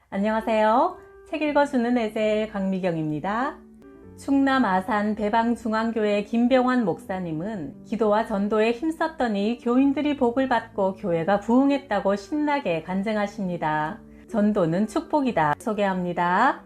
안녕하세요. 책 읽어주는 에셀 강미경입니다. 충남 아산 배방중앙교회 김병환 목사님은 기도와 전도에 힘썼더니 교인들이 복을 받고 교회가 부흥했다고 신나게 간증하십니다. 전도는 축복이다 소개합니다.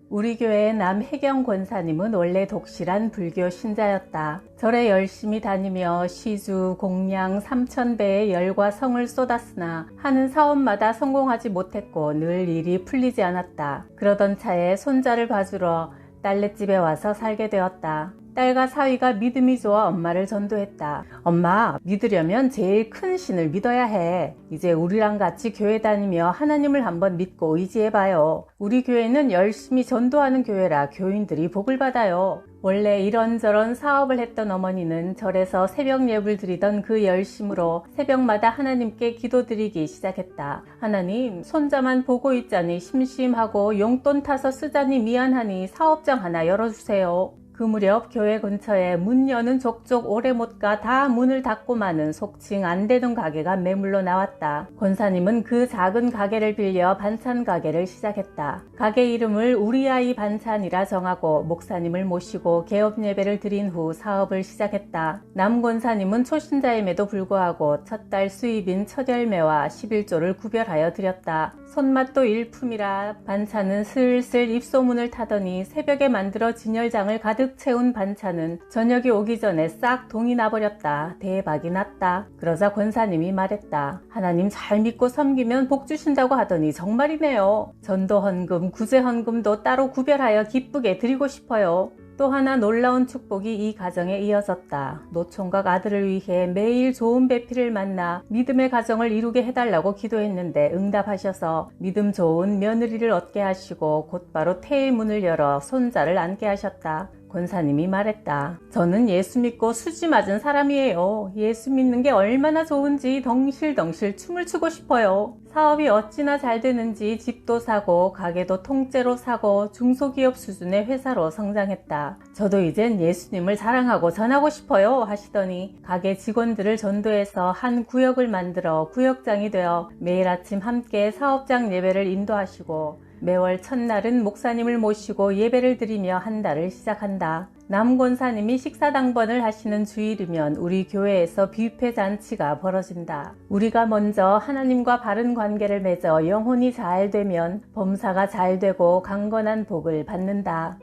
우리 교회 남혜경 권사님은 원래 독실한 불교 신자였다. 절에 열심히 다니며 시주, 공양, 3000배의 열과 성을 쏟았으나 하는 사업마다 성공하지 못했고 늘 일이 풀리지 않았다. 그러던 차에 손자를 봐주러 딸네집에 와서 살게 되었다. 딸과 사위가 믿음이 좋아 엄마를 전도했다. 엄마, 믿으려면 제일 큰 신을 믿어야 해. 이제 우리랑 같이 교회 다니며 하나님을 한번 믿고 의지해봐요. 우리 교회는 열심히 전도하는 교회라 교인들이 복을 받아요. 원래 이런저런 사업을 했던 어머니는 절에서 새벽 예불 드리던 그 열심으로 새벽마다 하나님께 기도드리기 시작했다. 하나님, 손자만 보고 있자니 심심하고 용돈 타서 쓰자니 미안하니 사업장 하나 열어주세요. 그 무렵 교회 근처에 문 여는 족족 오래 못 가 다 문을 닫고 마는 속칭 안 되던 가게가 매물로 나왔다. 권사님은 그 작은 가게를 빌려 반찬 가게를 시작했다. 가게 이름을 우리 아이 반찬이라 정하고 목사님을 모시고 개업 예배를 드린 후 사업을 시작했다. 남 권사님은 초신자임에도 불구하고 첫 달 수입인 첫 열매와 11조를 구별하여 드렸다. 손맛도 일품이라 반찬은 슬슬 입소문을 타더니 새벽에 만들어 진열장을 가득 채운 반찬은 저녁이 오기 전에 싹 동이 나버렸다. 대박이 났다. 그러자 권사님이 말했다. 하나님 잘 믿고 섬기면 복 주신다고 하더니 정말이네요. 전도 헌금, 구제 헌금도 따로 구별하여 기쁘게 드리고 싶어요. 또 하나 놀라운 축복이 이 가정에 이어졌다. 노총각 아들을 위해 매일 좋은 배필을 만나 믿음의 가정을 이루게 해달라고 기도했는데 응답하셔서 믿음 좋은 며느리를 얻게 하시고 곧바로 태의 문을 열어 손자를 안게 하셨다. 권사님이 말했다. 저는 예수 믿고 수지 맞은 사람이에요. 예수 믿는 게 얼마나 좋은지 덩실덩실 춤을 추고 싶어요. 사업이 어찌나 잘 되는지 집도 사고 가게도 통째로 사고 중소기업 수준의 회사로 성장했다. 저도 이젠 예수님을 자랑하고 전하고 싶어요 하시더니 가게 직원들을 전도해서 한 구역을 만들어 구역장이 되어 매일 아침 함께 사업장 예배를 인도하시고 매월 첫날은 목사님을 모시고 예배를 드리며 한 달을 시작한다. 남 권사님이 식사당번을 하시는 주일이면 우리 교회에서 뷔페 잔치가 벌어진다. 우리가 먼저 하나님과 바른 관계를 맺어 영혼이 잘 되면 범사가 잘 되고 강건한 복을 받는다.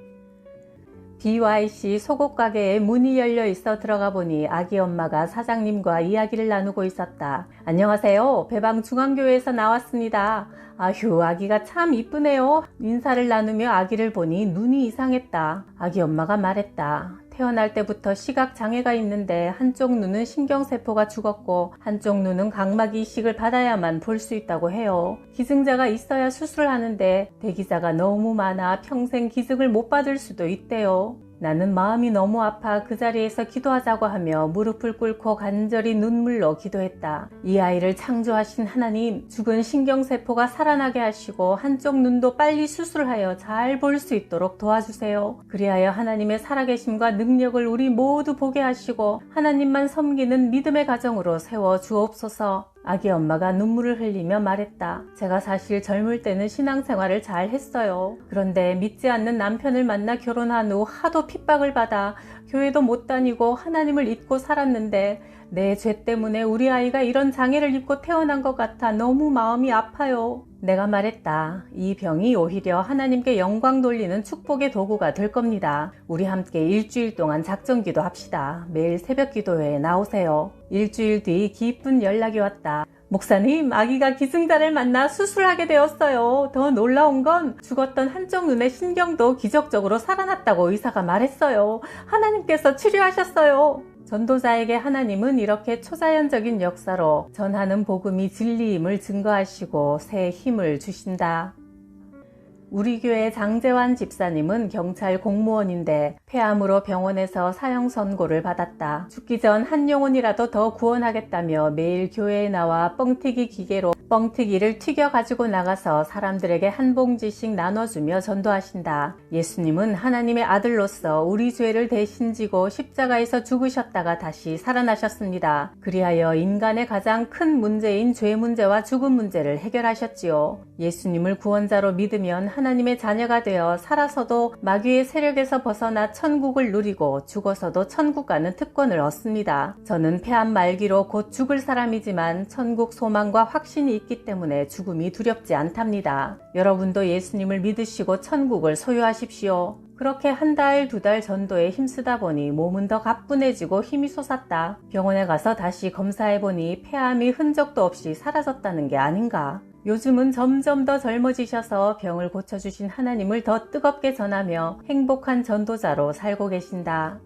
BYC 소국 가게에 문이 열려 있어 들어가 보니 아기 엄마가 사장님과 이야기를 나누고 있었다. 안녕하세요. 배방중앙교회에서 나왔습니다. 아휴, 아기가 참 이쁘네요. 인사를 나누며 아기를 보니 눈이 이상했다. 아기 엄마가 말했다. 태어날 때부터 시각 장애가 있는데 한쪽 눈은 신경세포가 죽었고 한쪽 눈은 각막 이식을 받아야만 볼 수 있다고 해요. 기증자가 있어야 수술을 하는데 대기자가 너무 많아 평생 기증을 못 받을 수도 있대요. 나는 마음이 너무 아파 그 자리에서 기도하자고 하며 무릎을 꿇고 간절히 눈물로 기도했다. 이 아이를 창조하신 하나님, 죽은 신경세포가 살아나게 하시고 한쪽 눈도 빨리 수술하여 잘 볼 수 있도록 도와주세요. 그리하여 하나님의 살아계심과 능력을 우리 모두 보게 하시고 하나님만 섬기는 믿음의 가정으로 세워 주옵소서. 아기 엄마가 눈물을 흘리며 말했다. 제가 사실 젊을 때는 신앙생활을 잘 했어요. 그런데 믿지 않는 남편을 만나 결혼한 후 하도 핍박을 받아 교회도 못 다니고 하나님을 잊고 살았는데 내 죄 때문에 우리 아이가 이런 장애를 입고 태어난 것 같아 너무 마음이 아파요. 내가 말했다. 이 병이 오히려 하나님께 영광 돌리는 축복의 도구가 될 겁니다. 우리 함께 일주일 동안 작정기도 합시다. 매일 새벽 기도회에 나오세요. 일주일 뒤 기쁜 연락이 왔다. 목사님, 아기가 기증자를 만나 수술하게 되었어요. 더 놀라운 건 죽었던 한쪽 눈의 신경도 기적적으로 살아났다고 의사가 말했어요. 하나님께서 치료하셨어요. 전도자에게 하나님은 이렇게 초자연적인 역사로 전하는 복음이 진리임을 증거하시고 새 힘을 주신다. 우리 교회 장재환 집사님은 경찰 공무원인데 폐암으로 병원에서 사형 선고를 받았다. 죽기 전 한 영혼이라도 더 구원하겠다며 매일 교회에 나와 뻥튀기 기계로 뻥튀기를 튀겨 가지고 나가서 사람들에게 한 봉지씩 나눠주며 전도하신다. 예수님은 하나님의 아들로서 우리 죄를 대신 지고 십자가에서 죽으셨다가 다시 살아나셨습니다. 그리하여 인간의 가장 큰 문제인 죄 문제와 죽음 문제를 해결하셨지요. 예수님을 구원자로 믿으면 하나님의 자녀가 되어 살아서도 마귀의 세력에서 벗어나 천국을 누리고 죽어서도 천국 가는 특권을 얻습니다. 저는 폐암 말기로 곧 죽을 사람이지만 천국 소망과 확신이 있기 때문에 죽음이 두렵지 않답니다. 여러분도 예수님을 믿으시고 천국을 소유하십시오. 그렇게 한 달, 두 달 전도에 힘쓰다 보니 몸은 더 가뿐해지고 힘이 솟았다. 병원에 가서 다시 검사해보니 폐암이 흔적도 없이 사라졌다는 게 아닌가. 요즘은 점점 더 젊어지셔서 병을 고쳐주신 하나님을 더 뜨겁게 전하며 행복한 전도자로 살고 계신다.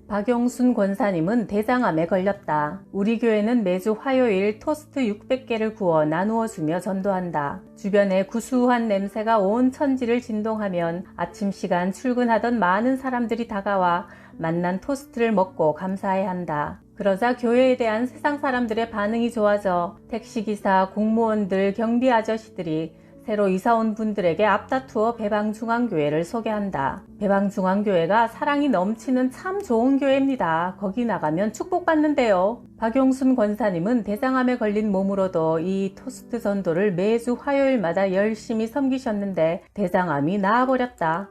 박용순 권사님은 대장암에 걸렸다. 우리 교회는 매주 화요일 토스트 600개를 구워 나누어 주며 전도한다. 주변에 구수한 냄새가 온 천지를 진동하면 아침 시간 출근하던 많은 사람들이 다가와 맛난 토스트를 먹고 감사해야 한다. 그러자 교회에 대한 세상 사람들의 반응이 좋아져 택시기사, 공무원들, 경비 아저씨들이 새로 이사온 분들에게 앞다투어 배방중앙교회를 소개한다. 배방중앙교회가 사랑이 넘치는 참 좋은 교회입니다. 거기 나가면 축복받는데요. 박용순 권사님은 대장암에 걸린 몸으로도 이 토스트 전도를 매주 화요일마다 열심히 섬기셨는데 대장암이 나아버렸다.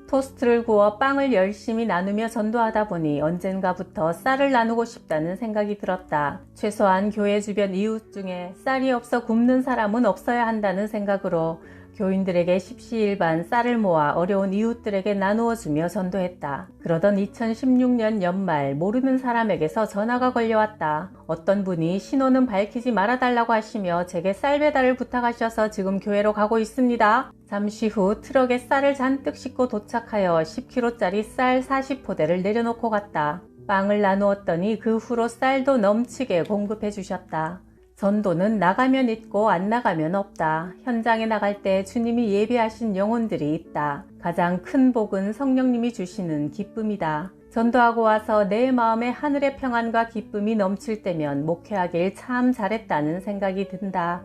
토스트를 구워 빵을 열심히 나누며 전도하다 보니 언젠가부터 쌀을 나누고 싶다는 생각이 들었다. 최소한 교회 주변 이웃 중에 쌀이 없어 굶는 사람은 없어야 한다는 생각으로 교인들에게 십시일반 쌀을 모아 어려운 이웃들에게 나누어 주며 전도했다. 그러던 2016년 연말 모르는 사람에게서 전화가 걸려왔다. 어떤 분이 신호는 밝히지 말아달라고 하시며 제게 쌀 배달을 부탁하셔서 지금 교회로 가고 있습니다. 잠시 후 트럭에 쌀을 잔뜩 싣고 도착하여 10kg짜리 쌀 40포대를 내려놓고 갔다. 빵을 나누었더니 그 후로 쌀도 넘치게 공급해 주셨다. 전도는 나가면 있고 안 나가면 없다. 현장에 나갈 때 주님이 예비하신 영혼들이 있다. 가장 큰 복은 성령님이 주시는 기쁨이다. 전도하고 와서 내 마음에 하늘의 평안과 기쁨이 넘칠 때면 목회하길 참 잘했다는 생각이 든다.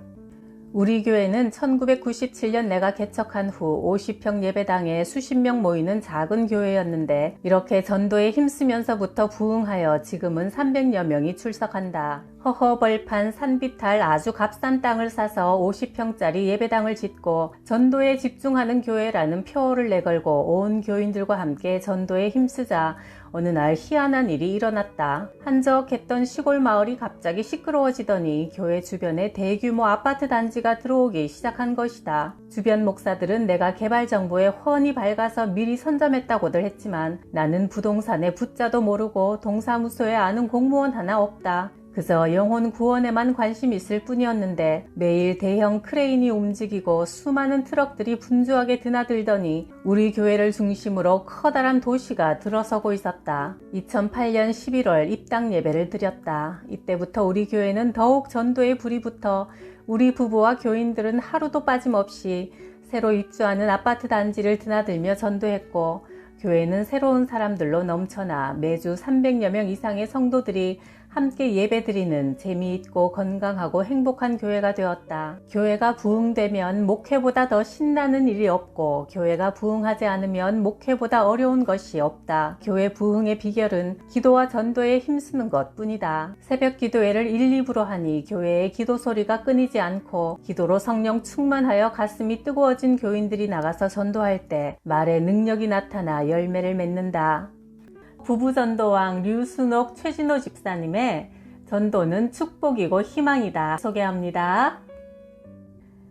우리 교회는 1997년 내가 개척한 후 50평 예배당에 수십 명 모이는 작은 교회였는데 이렇게 전도에 힘쓰면서부터 부흥하여 지금은 300여 명이 출석한다. 허허벌판 산비탈 아주 값싼 땅을 사서 50평짜리 예배당을 짓고 전도에 집중하는 교회라는 표어를 내걸고 온 교인들과 함께 전도에 힘쓰자 어느 날 희한한 일이 일어났다. 한적했던 시골 마을이 갑자기 시끄러워지더니 교회 주변에 대규모 아파트 단지가 들어오기 시작한 것이다. 주변 목사들은 내가 개발 정보에 훤히 밝아서 미리 선점했다고들 했지만 나는 부동산의 부자도 모르고 동사무소에 아는 공무원 하나 없다. 그저 영혼 구원에만 관심이 있을 뿐이었는데 매일 대형 크레인이 움직이고 수많은 트럭들이 분주하게 드나들더니 우리 교회를 중심으로 커다란 도시가 들어서고 있었다. 2008년 11월 입당 예배를 드렸다. 이때부터 우리 교회는 더욱 전도의 불이 붙어 우리 부부와 교인들은 하루도 빠짐없이 새로 입주하는 아파트 단지를 드나들며 전도했고 교회는 새로운 사람들로 넘쳐나 매주 300여 명 이상의 성도들이 함께 예배드리는 재미있고 건강하고 행복한 교회가 되었다. 교회가 부흥되면 목회보다 더 신나는 일이 없고 교회가 부흥하지 않으면 목회보다 어려운 것이 없다. 교회 부흥의 비결은 기도와 전도에 힘쓰는 것뿐이다. 새벽 기도회를 1, 2부로 하니 교회의 기도 소리가 끊이지 않고 기도로 성령 충만하여 가슴이 뜨거워진 교인들이 나가서 전도할 때 말의 능력이 나타나 열매를 맺는다. 부부전도왕 류순옥 최진호 집사님의 전도는 축복이고 희망이다 소개합니다.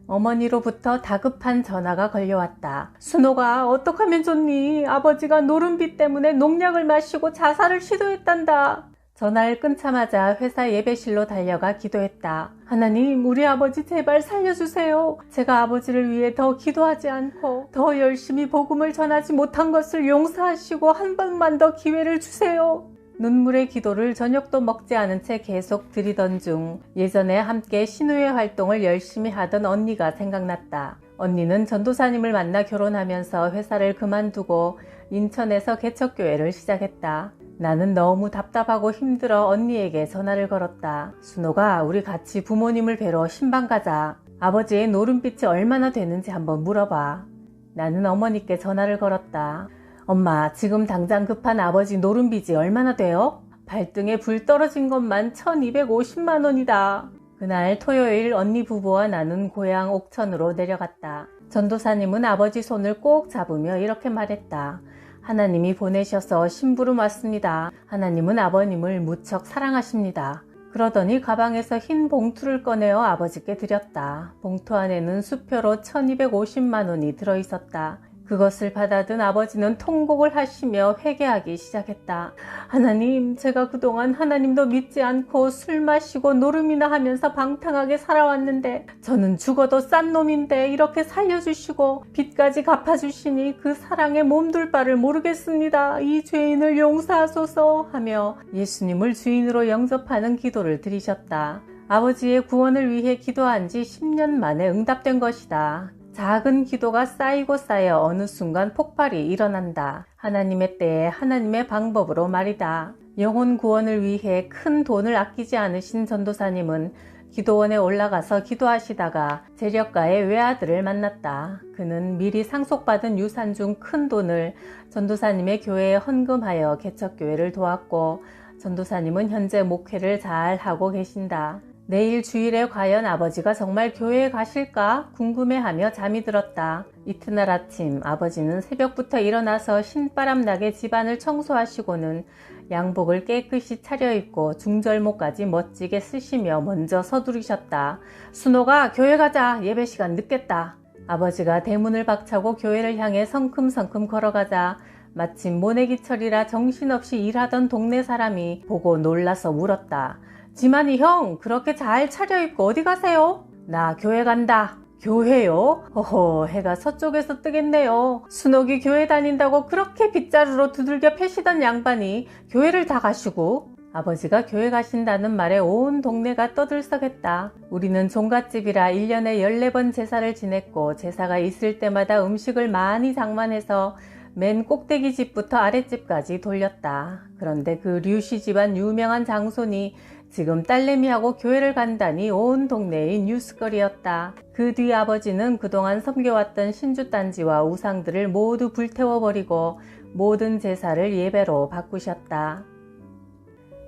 어머니로부터 다급한 전화가 걸려왔다. 순옥아, 어떡하면 좋니? 아버지가 노름비 때문에 농약을 마시고 자살을 시도했단다. 전화를 끊자마자 회사 예배실로 달려가 기도했다. 하나님, 우리 아버지 제발 살려주세요. 제가 아버지를 위해 더 기도하지 않고 더 열심히 복음을 전하지 못한 것을 용서하시고 한 번만 더 기회를 주세요. 눈물의 기도를 저녁도 먹지 않은 채 계속 드리던 중 예전에 함께 신우회 활동을 열심히 하던 언니가 생각났다. 언니는 전도사님을 만나 결혼하면서 회사를 그만두고 인천에서 개척교회를 시작했다. 나는 너무 답답하고 힘들어 언니에게 전화를 걸었다. 순호가 우리 같이 부모님을 뵈러 신방 가자. 아버지의 노름빛이 얼마나 되는지 한번 물어봐. 나는 어머니께 전화를 걸었다. 엄마, 지금 당장 급한 아버지 노름빚이 얼마나 돼요? 발등에 불 떨어진 것만 1250만 원이다. 그날 토요일 언니 부부와 나는 고향 옥천으로 내려갔다. 전도사님은 아버지 손을 꼭 잡으며 이렇게 말했다. 하나님이 보내셔서 심부름 왔습니다. 하나님은 아버님을 무척 사랑하십니다. 그러더니 가방에서 흰 봉투를 꺼내어 아버지께 드렸다. 봉투 안에는 수표로 1250만 원이 들어있었다. 그것을 받아든 아버지는 통곡을 하시며 회개하기 시작했다. 하나님, 제가 그동안 하나님도 믿지 않고 술 마시고 노름이나 하면서 방탕하게 살아왔는데 저는 죽어도 싼 놈인데 이렇게 살려주시고 빚까지 갚아주시니 그 사랑에 몸둘 바를 모르겠습니다. 이 죄인을 용서하소서 하며 예수님을 주인으로 영접하는 기도를 드리셨다. 아버지의 구원을 위해 기도한 지 10년 만에 응답된 것이다. 작은 기도가 쌓이고 쌓여 어느 순간 폭발이 일어난다. 하나님의 때에 하나님의 방법으로 말이다. 영혼 구원을 위해 큰 돈을 아끼지 않으신 전도사님은 기도원에 올라가서 기도하시다가 재력가의 외아들을 만났다. 그는 미리 상속받은 유산 중 큰 돈을 전도사님의 교회에 헌금하여 개척교회를 도왔고 전도사님은 현재 목회를 잘 하고 계신다. 내일 주일에 과연 아버지가 정말 교회에 가실까 궁금해하며 잠이 들었다. 이튿날 아침 아버지는 새벽부터 일어나서 신바람 나게 집안을 청소하시고는 양복을 깨끗이 차려입고 중절모까지 멋지게 쓰시며 먼저 서두르셨다. 순호가 교회 가자. 예배 시간 늦겠다. 아버지가 대문을 박차고 교회를 향해 성큼성큼 걸어가자 마침 모내기철이라 정신없이 일하던 동네 사람이 보고 놀라서 물었다. 지만이 형, 그렇게 잘 차려입고 어디 가세요? 나 교회 간다. 교회요? 허허, 해가 서쪽에서 뜨겠네요. 순옥이 교회 다닌다고 그렇게 빗자루로 두들겨 패시던 양반이 교회를 다 가시고. 아버지가 교회 가신다는 말에 온 동네가 떠들썩했다. 우리는 종갓집이라 1년에 14번 제사를 지냈고 제사가 있을 때마다 음식을 많이 장만해서 맨 꼭대기 집부터 아랫집까지 돌렸다. 그런데 그 류씨 집안 유명한 장손이 지금 딸내미하고 교회를 간다니 온 동네의 뉴스거리였다. 그 뒤 아버지는 그동안 섬겨왔던 신주단지와 우상들을 모두 불태워버리고 모든 제사를 예배로 바꾸셨다.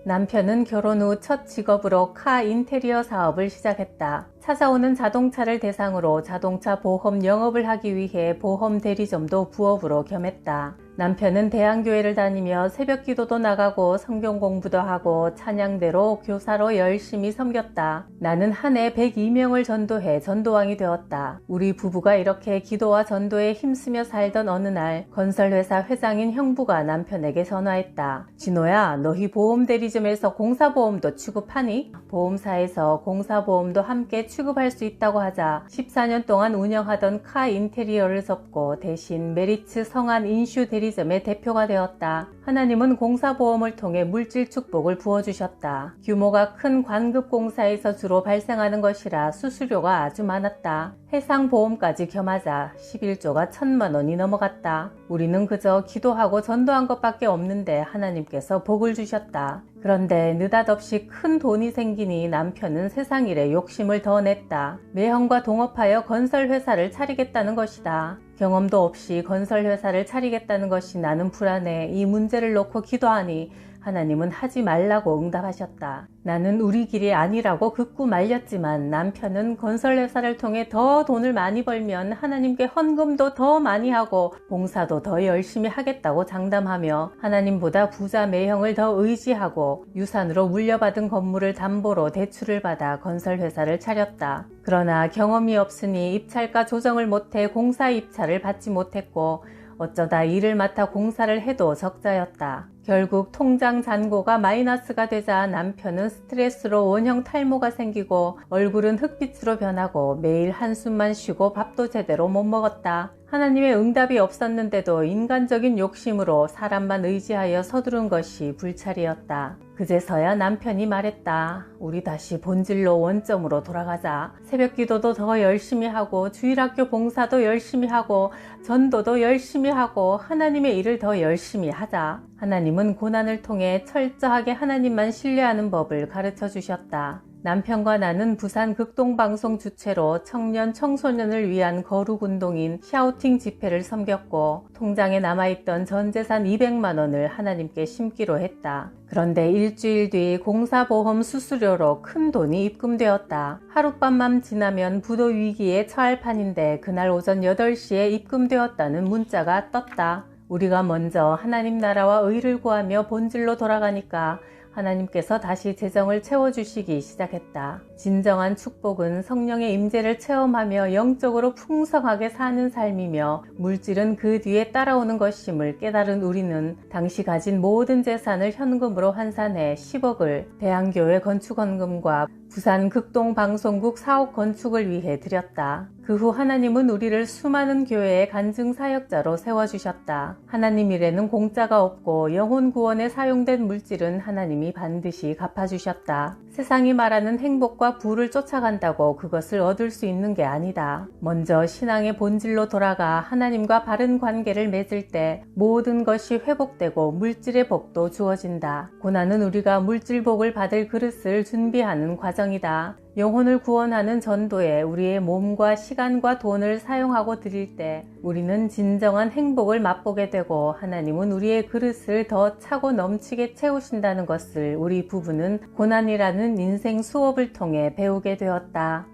남편은 결혼 후 첫 직업으로 카 인테리어 사업을 시작했다. 찾아오는 자동차를 대상으로 자동차 보험 영업을 하기 위해 보험 대리점도 부업으로 겸했다. 남편은 대안교회를 다니며 새벽 기도도 나가고 성경 공부도 하고 찬양대로 교사로 열심히 섬겼다. 나는 한 해 102명을 전도해 전도왕이 되었다. 우리 부부가 이렇게 기도와 전도에 힘쓰며 살던 어느 날 건설회사 회장인 형부가 남편에게 전화했다. 진호야, 너희 보험 대리점에서 공사보험도 취급하니? 보험사에서 공사보험도 함께 취급할 수 있다고 하자 14년 동안 운영하던 카 인테리어를 접고 대신 메리츠 성안 인슈 대리점의 대표가 되었다. 하나님은 공사보험을 통해 물질 축복을 부어주셨다. 규모가 큰 관급 공사에서 주로 발생하는 것이라 수수료가 아주 많았다. 해상보험까지 겸하자 11조가 1000만 원이 넘어갔다. 우리는 그저 기도하고 전도한 것밖에 없는데 하나님께서 복을 주셨다. 그런데 느닷없이 큰 돈이 생기니 남편은 세상 일에 욕심을 더 냈다. 매형과 동업하여 건설회사를 차리겠다는 것이다. 경험도 없이 건설회사를 차리겠다는 것이 나는 불안해 이 문제를 놓고 기도하니 하나님은 하지 말라고 응답하셨다. 나는 우리 길이 아니라고 극구 말렸지만 남편은 건설회사를 통해 더 돈을 많이 벌면 하나님께 헌금도 더 많이 하고 봉사도 더 열심히 하겠다고 장담하며 하나님보다 부자 매형을 더 의지하고 유산으로 물려받은 건물을 담보로 대출을 받아 건설회사를 차렸다. 그러나 경험이 없으니 입찰가 조정을 못해 공사 입찰을 받지 못했고 어쩌다 일을 맡아 공사를 해도 적자였다. 결국 통장 잔고가 마이너스가 되자 남편은 스트레스로 원형 탈모가 생기고 얼굴은 흑빛으로 변하고 매일 한숨만 쉬고 밥도 제대로 못 먹었다. 하나님의 응답이 없었는데도 인간적인 욕심으로 사람만 의지하여 서두른 것이 불찰이었다. 그제서야 남편이 말했다. 우리 다시 본질로 원점으로 돌아가자. 새벽 기도도 더 열심히 하고 주일학교 봉사도 열심히 하고 전도도 열심히 하고 하나님의 일을 더 열심히 하자. 하나님은 고난을 통해 철저하게 하나님만 신뢰하는 법을 가르쳐 주셨다. 남편과 나는 부산 극동방송 주최로 청년 청소년을 위한 거룩운동인 샤우팅 집회를 섬겼고 통장에 남아있던 전재산 200만 원을 하나님께 심기로 했다. 그런데 일주일 뒤 공사보험 수수료로 큰 돈이 입금되었다. 하룻밤만 지나면 부도 위기에 처할 판인데 그날 오전 8시에 입금되었다는 문자가 떴다. 우리가 먼저 하나님 나라와 의를 구하며 본질로 돌아가니까 하나님께서 다시 재정을 채워주시기 시작했다. 진정한 축복은 성령의 임재를 체험하며 영적으로 풍성하게 사는 삶이며 물질은 그 뒤에 따라오는 것임을 깨달은 우리는 당시 가진 모든 재산을 현금으로 환산해 10억을 대한교회 건축원금과 부산 극동방송국 사옥 건축을 위해 드렸다. 그 후 하나님은 우리를 수많은 교회의 간증 사역자로 세워주셨다. 하나님 일에는 공짜가 없고 영혼 구원에 사용된 물질은 하나님이 반드시 갚아주셨다. 세상이 말하는 행복과 부를 쫓아간다고 그것을 얻을 수 있는 게 아니다. 먼저 신앙의 본질로 돌아가 하나님과 바른 관계를 맺을 때 모든 것이 회복되고 물질의 복도 주어진다. 고난은 우리가 물질 복을 받을 그릇을 준비하는 과정이다. 영혼을 구원하는 전도에 우리의 몸과 시간과 돈을 사용하고 드릴 때 우리는 진정한 행복을 맛보게 되고 하나님은 우리의 그릇을 더 차고 넘치게 채우신다는 것을 우리 부부는 고난이라는 인생 수업을 통해 배우게 되었다.